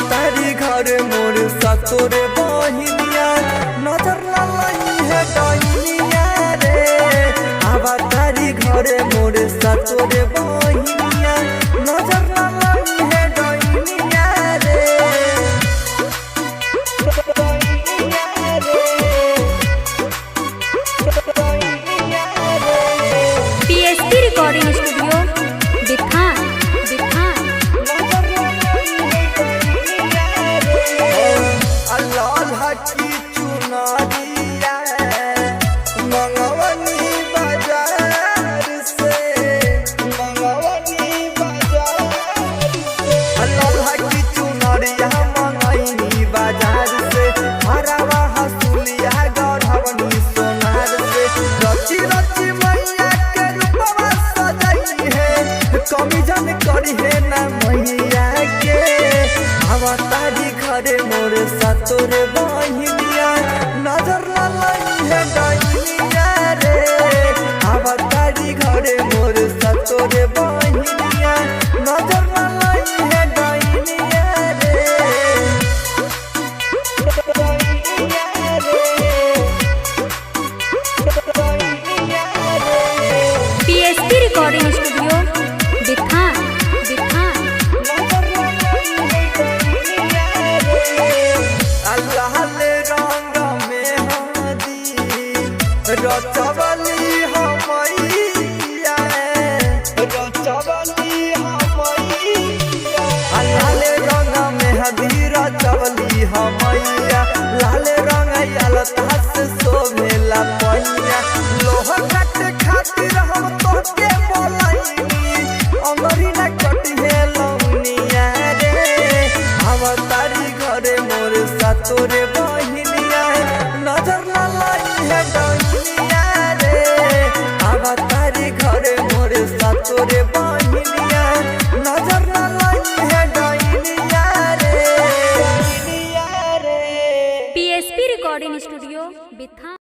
तारी घर मोर सतोरे बहिनिया नजर ना लई है डहिनिया रे। आवा तारी घर मोर सतोरे बहिनिया नजर ना लई है डहिनिया रे। पीएसपी रिकॉर्डिंग स्टूडियो बिथा लाल हकी चुनरिया मंगवनी बाजार से लाल हकी चुनरिया मंगवनी बाजार से हरावा हसुलिया गढ़वनी सोनार से रची रची मैया के रूपवा सजाई है कमी जन करी है ना मैया के। आवा तारी घरे मोर सतोरे बहिनिया नजर ना लई है डहिनिया रे। आवा तारी घरे मोर सतोरे बहिनिया नजर ना लई है डहिनिया रे। पीएसपी रिकॉर्डिंग स्टूडियो बिथा लाल रंग में हदी रचवली हमैया लाल रंग में हदी रचवली हमैया लाल रंग अलतास सोभेला पैया लोह काट खातिर हम तोके बोलैनी अमरी ना कटिहे लौनिया रे। आवा तारी घरे मोर सतोरे बहिनिया नजर ना लई है डहिनिया रे। आवा तारी घरे मोर सतोरे बहिनिया नजर ना लई है डहिनिया रे। पीएसपी रिकॉर्डिंग स्टूडियो बिथा।